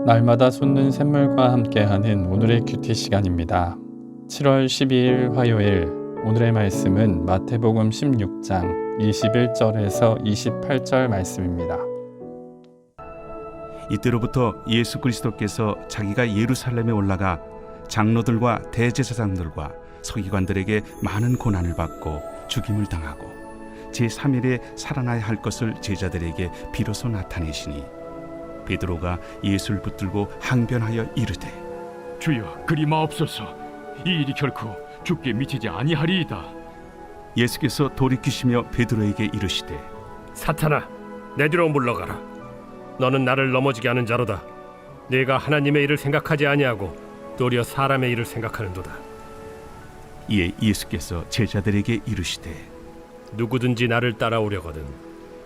날마다 솟는 샘물과 함께하는 오늘의 큐티 시간입니다. 7월 12일 화요일, 오늘의 말씀은 마태복음 16장 21절에서 28절 말씀입니다. 이때로부터 예수 그리스도께서 자기가 예루살렘에 올라가 장로들과 대제사장들과 서기관들에게 많은 고난을 받고 죽임을 당하고 제3일에 살아나야 할 것을 제자들에게 비로소 나타내시니 베드로가 예수를 붙들고 항변하여 이르되 주여, 그리 마옵소서. 이 일이 결코 주께 미치지 아니하리이다. 예수께서 돌이키시며 베드로에게 이르시되 사탄아, 내 뒤로 물러가라. 너는 나를 넘어지게 하는 자로다. 네가 하나님의 일을 생각하지 아니하고 도리어 사람의 일을 생각하는도다. 이에 예수께서 제자들에게 이르시되 누구든지 나를 따라오려거든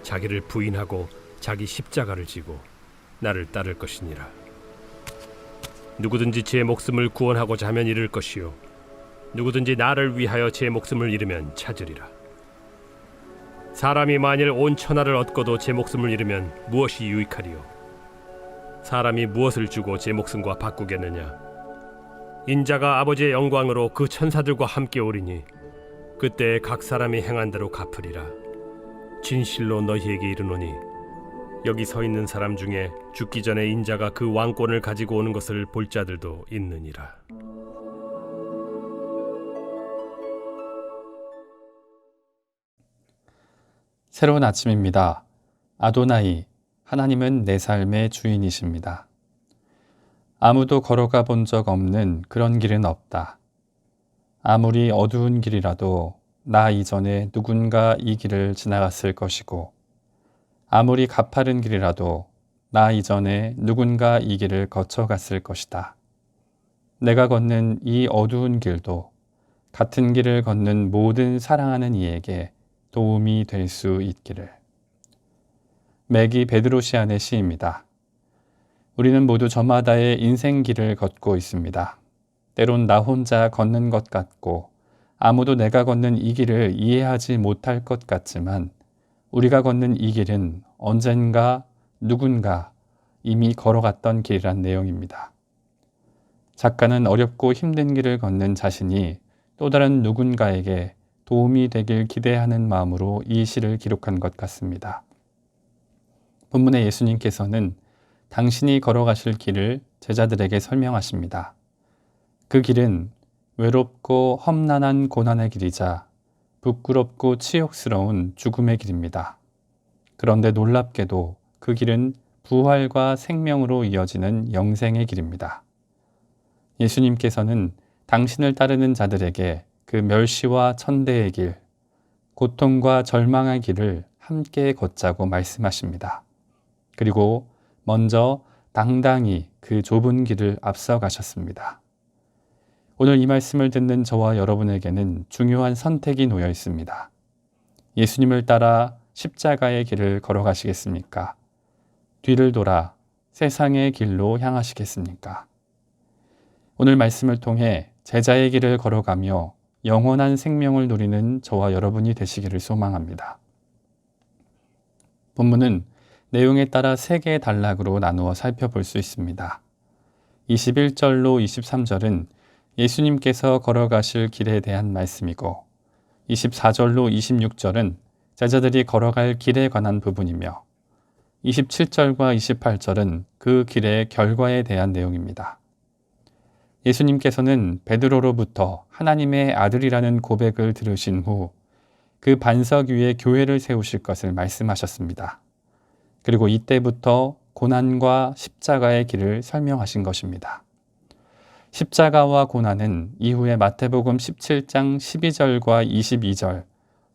자기를 부인하고 자기 십자가를 지고 나를 따를 것이니라. 누구든지 제 목숨을 구원하고자 하면 잃을 것이요 누구든지 나를 위하여 제 목숨을 잃으면 찾으리라. 사람이 만일 온 천하를 얻고도 제 목숨을 잃으면 무엇이 유익하리요? 사람이 무엇을 주고 제 목숨과 바꾸겠느냐? 인자가 아버지의 영광으로 그 천사들과 함께 오리니 그때 각 사람이 행한 대로 갚으리라. 진실로 너희에게 이르노니 여기 서 있는 사람 중에 죽기 전에 인자가 그 왕권을 가지고 오는 것을 볼 자들도 있느니라. 새로운 아침입니다. 아도나이, 하나님은 내 삶의 주인이십니다. 아무도 걸어가 본 적 없는 그런 길은 없다. 아무리 어두운 길이라도 나 이전에 누군가 이 길을 지나갔을 것이고 아무리 가파른 길이라도 나 이전에 누군가 이 길을 거쳐갔을 것이다. 내가 걷는 이 어두운 길도 같은 길을 걷는 모든 사랑하는 이에게 도움이 될 수 있기를. 맥이 베드로시안의 시입니다. 우리는 모두 저마다의 인생 길을 걷고 있습니다. 때론 나 혼자 걷는 것 같고 아무도 내가 걷는 이 길을 이해하지 못할 것 같지만 우리가 걷는 이 길은 언젠가 누군가 이미 걸어갔던 길이란 내용입니다. 작가는 어렵고 힘든 길을 걷는 자신이 또 다른 누군가에게 도움이 되길 기대하는 마음으로 이 시를 기록한 것 같습니다. 본문의 예수님께서는 당신이 걸어가실 길을 제자들에게 설명하십니다. 그 길은 외롭고 험난한 고난의 길이자 부끄럽고 치욕스러운 죽음의 길입니다. 그런데 놀랍게도 그 길은 부활과 생명으로 이어지는 영생의 길입니다. 예수님께서는 당신을 따르는 자들에게 그 멸시와 천대의 길, 고통과 절망의 길을 함께 걷자고 말씀하십니다. 그리고 먼저 당당히 그 좁은 길을 앞서가셨습니다. 오늘 이 말씀을 듣는 저와 여러분에게는 중요한 선택이 놓여 있습니다. 예수님을 따라 십자가의 길을 걸어가시겠습니까? 뒤를 돌아 세상의 길로 향하시겠습니까? 오늘 말씀을 통해 제자의 길을 걸어가며 영원한 생명을 누리는 저와 여러분이 되시기를 소망합니다. 본문은 내용에 따라 3개의 단락으로 나누어 살펴볼 수 있습니다. 21절로 23절은 예수님께서 걸어가실 길에 대한 말씀이고 24절로 26절은 제자들이 걸어갈 길에 관한 부분이며 27절과 28절은 그 길의 결과에 대한 내용입니다. 예수님께서는 베드로로부터 하나님의 아들이라는 고백을 들으신 후 그 반석 위에 교회를 세우실 것을 말씀하셨습니다. 그리고 이때부터 고난과 십자가의 길을 설명하신 것입니다. 십자가와 고난은 이후에 마태복음 17장 12절과 22절,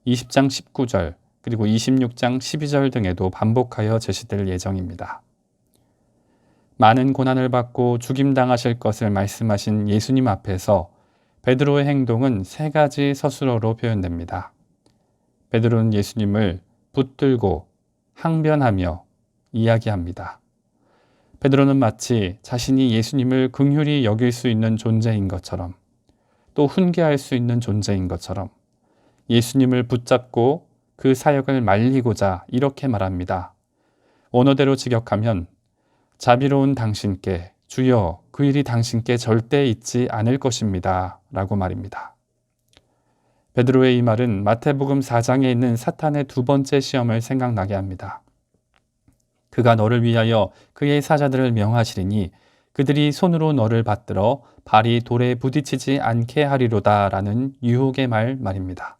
20장 19절, 그리고 26장 12절 등에도 반복하여 제시될 예정입니다. 많은 고난을 받고 죽임당하실 것을 말씀하신 예수님 앞에서 베드로의 행동은 3가지 서술어로 표현됩니다. 베드로는 예수님을 붙들고 항변하며 이야기합니다. 베드로는 마치 자신이 예수님을 긍휼히 여길 수 있는 존재인 것처럼 또 훈계할 수 있는 존재인 것처럼 예수님을 붙잡고 그 사역을 말리고자 이렇게 말합니다. 원어대로 직역하면 자비로운 당신께 주여 그 일이 당신께 절대 있지 않을 것입니다. 라고 말입니다. 베드로의 이 말은 마태복음 4장에 있는 사탄의 두 번째 시험을 생각나게 합니다. 그가 너를 위하여 그의 사자들을 명하시리니 그들이 손으로 너를 받들어 발이 돌에 부딪히지 않게 하리로다 라는 유혹의 말입니다.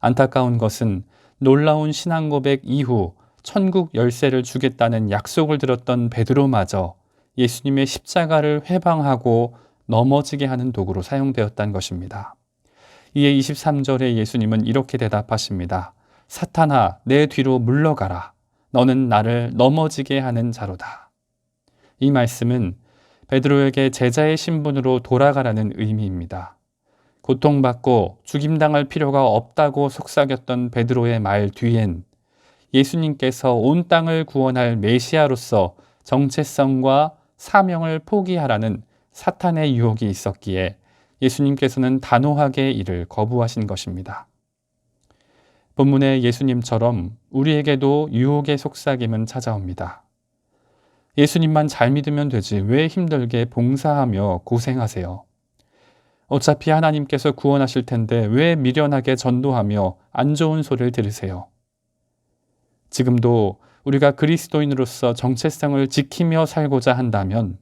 안타까운 것은 놀라운 신앙 고백 이후 천국 열쇠를 주겠다는 약속을 들었던 베드로마저 예수님의 십자가를 회방하고 넘어지게 하는 도구로 사용되었다는 것입니다. 이에 23절에 예수님은 이렇게 대답하십니다. 사탄아, 내 뒤로 물러가라. 너는 나를 넘어지게 하는 자로다. 이 말씀은 베드로에게 제자의 신분으로 돌아가라는 의미입니다. 고통받고 죽임당할 필요가 없다고 속삭였던 베드로의 말 뒤엔 예수님께서 온 땅을 구원할 메시아로서 정체성과 사명을 포기하라는 사탄의 유혹이 있었기에 예수님께서는 단호하게 이를 거부하신 것입니다. 본문의 예수님처럼 우리에게도 유혹의 속삭임은 찾아옵니다. 예수님만 잘 믿으면 되지 왜 힘들게 봉사하며 고생하세요? 어차피 하나님께서 구원하실 텐데 왜 미련하게 전도하며 안 좋은 소리를 들으세요? 지금도 우리가 그리스도인으로서 정체성을 지키며 살고자 한다면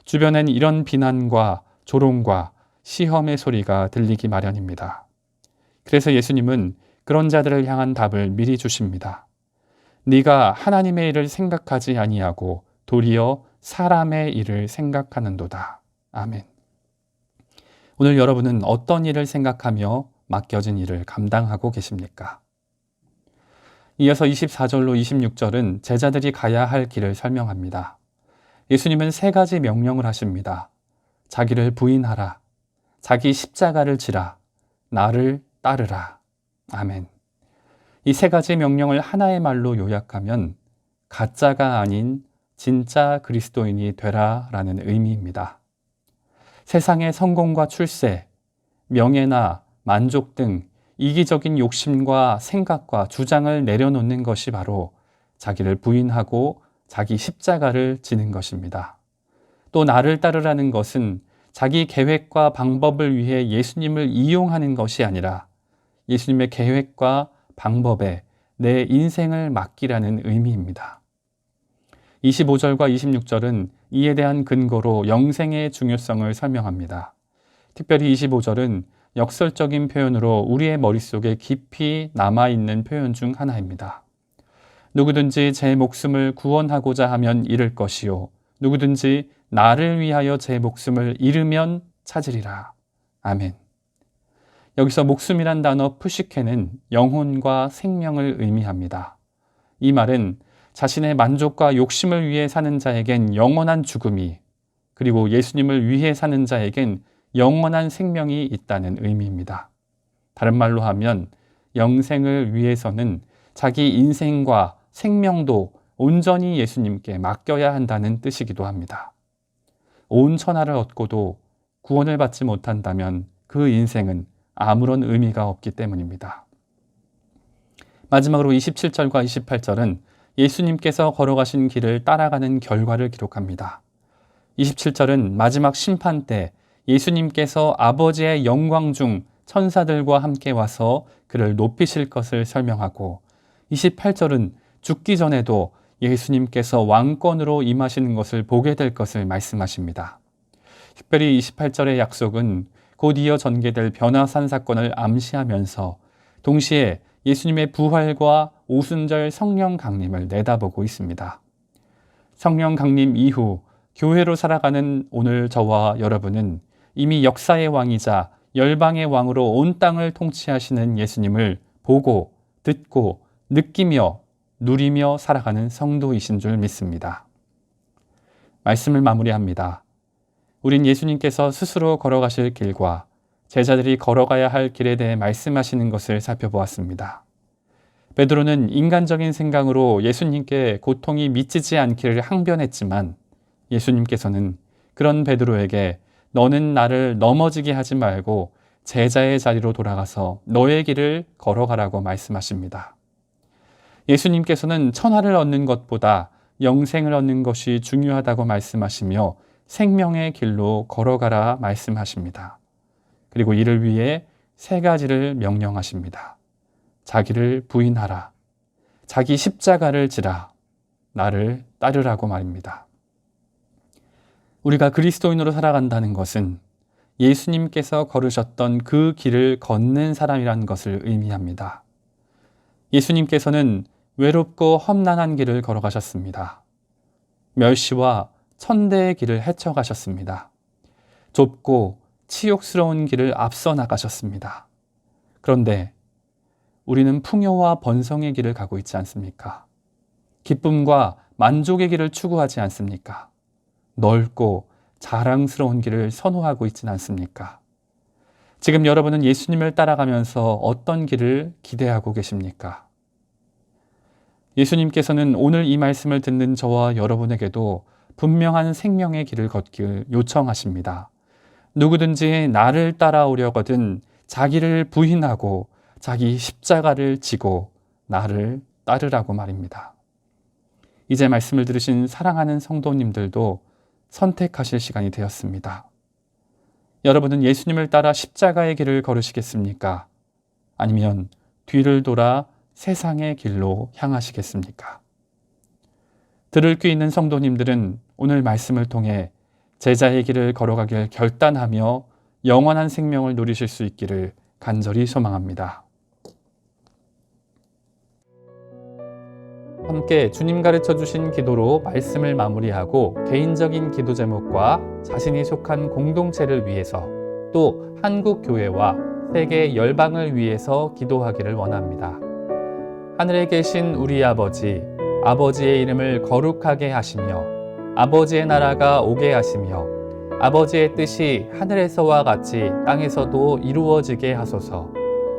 주변엔 이런 비난과 조롱과 시험의 소리가 들리기 마련입니다. 그래서 예수님은 그런 자들을 향한 답을 미리 주십니다. 네가 하나님의 일을 생각하지 아니하고 도리어 사람의 일을 생각하는도다. 아멘. 오늘 여러분은 어떤 일을 생각하며 맡겨진 일을 감당하고 계십니까? 이어서 24절로 26절은 제자들이 가야 할 길을 설명합니다. 예수님은 세 가지 명령을 하십니다. 자기를 부인하라, 자기 십자가를 지라, 나를 따르라. 아멘. 이 세 가지 명령을 하나의 말로 요약하면 가짜가 아닌 진짜 그리스도인이 되라 라는 의미입니다. 세상의 성공과 출세, 명예나 만족 등 이기적인 욕심과 생각과 주장을 내려놓는 것이 바로 자기를 부인하고 자기 십자가를 지는 것입니다. 또 나를 따르라는 것은 자기 계획과 방법을 위해 예수님을 이용하는 것이 아니라 예수님의 계획과 방법에 내 인생을 맡기라는 의미입니다. 25절과 26절은 이에 대한 근거로 영생의 중요성을 설명합니다. 특별히 25절은 역설적인 표현으로 우리의 머릿속에 깊이 남아있는 표현 중 하나입니다. 누구든지 제 목숨을 구원하고자 하면 잃을 것이요 누구든지 나를 위하여 제 목숨을 잃으면 찾으리라. 아멘. 여기서 목숨이란 단어 푸시케는 영혼과 생명을 의미합니다. 이 말은 자신의 만족과 욕심을 위해 사는 자에겐 영원한 죽음이, 그리고 예수님을 위해 사는 자에겐 영원한 생명이 있다는 의미입니다. 다른 말로 하면 영생을 위해서는 자기 인생과 생명도 온전히 예수님께 맡겨야 한다는 뜻이기도 합니다. 온 천하를 얻고도 구원을 받지 못한다면 그 인생은 아무런 의미가 없기 때문입니다. 마지막으로 27절과 28절은 예수님께서 걸어가신 길을 따라가는 결과를 기록합니다. 27절은 마지막 심판 때 예수님께서 아버지의 영광 중 천사들과 함께 와서 그를 높이실 것을 설명하고 28절은 죽기 전에도 예수님께서 왕권으로 임하시는 것을 보게 될 것을 말씀하십니다. 특별히 28절의 약속은 곧 이어 전개될 변화산 사건을 암시하면서 동시에 예수님의 부활과 오순절 성령 강림을 내다보고 있습니다. 성령 강림 이후 교회로 살아가는 오늘 저와 여러분은 이미 역사의 왕이자 열방의 왕으로 온 땅을 통치하시는 예수님을 보고 듣고 느끼며 누리며 살아가는 성도이신 줄 믿습니다. 말씀을 마무리합니다. 우린 예수님께서 스스로 걸어가실 길과 제자들이 걸어가야 할 길에 대해 말씀하시는 것을 살펴보았습니다. 베드로는 인간적인 생각으로 예수님께 고통이 미치지 않기를 항변했지만 예수님께서는 그런 베드로에게 너는 나를 넘어지게 하지 말고 제자의 자리로 돌아가서 너의 길을 걸어가라고 말씀하십니다. 예수님께서는 천하를 얻는 것보다 영생을 얻는 것이 중요하다고 말씀하시며 생명의 길로 걸어가라 말씀하십니다. 그리고 이를 위해 세 가지를 명령하십니다. 자기를 부인하라, 자기 십자가를 지라, 나를 따르라고 말입니다. 우리가 그리스도인으로 살아간다는 것은 예수님께서 걸으셨던 그 길을 걷는 사람이라는 것을 의미합니다. 예수님께서는 외롭고 험난한 길을 걸어가셨습니다. 멸시와 천대의 길을 헤쳐가셨습니다. 좁고 치욕스러운 길을 앞서 나가셨습니다. 그런데 우리는 풍요와 번성의 길을 가고 있지 않습니까? 기쁨과 만족의 길을 추구하지 않습니까? 넓고 자랑스러운 길을 선호하고 있지는 않습니까? 지금 여러분은 예수님을 따라가면서 어떤 길을 기대하고 계십니까? 예수님께서는 오늘 이 말씀을 듣는 저와 여러분에게도 분명한 생명의 길을 걷길 요청하십니다. 누구든지 나를 따라오려거든 자기를 부인하고 자기 십자가를 지고 나를 따르라고 말입니다. 이제 말씀을 들으신 사랑하는 성도님들도 선택하실 시간이 되었습니다. 여러분은 예수님을 따라 십자가의 길을 걸으시겠습니까? 아니면 뒤를 돌아 세상의 길로 향하시겠습니까? 들을 귀 있는 성도님들은 오늘 말씀을 통해 제자의 길을 걸어가길 결단하며 영원한 생명을 누리실 수 있기를 간절히 소망합니다. 함께 주님 가르쳐 주신 기도로 말씀을 마무리하고 개인적인 기도 제목과 자신이 속한 공동체를 위해서 또 한국 교회와 세계 열방을 위해서 기도하기를 원합니다. 하늘에 계신 우리 아버지, 아버지의 이름을 거룩하게 하시며 아버지의 나라가 오게 하시며 아버지의 뜻이 하늘에서와 같이 땅에서도 이루어지게 하소서.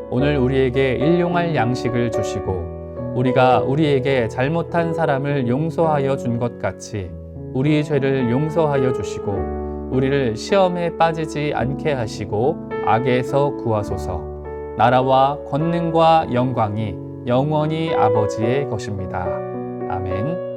오늘 우리에게 일용할 양식을 주시고 우리가 우리에게 잘못한 사람을 용서하여 준 것 같이 우리 죄를 용서하여 주시고 우리를 시험에 빠지지 않게 하시고 악에서 구하소서. 나라와 권능과 영광이 영원히 아버지의 것입니다. 아멘.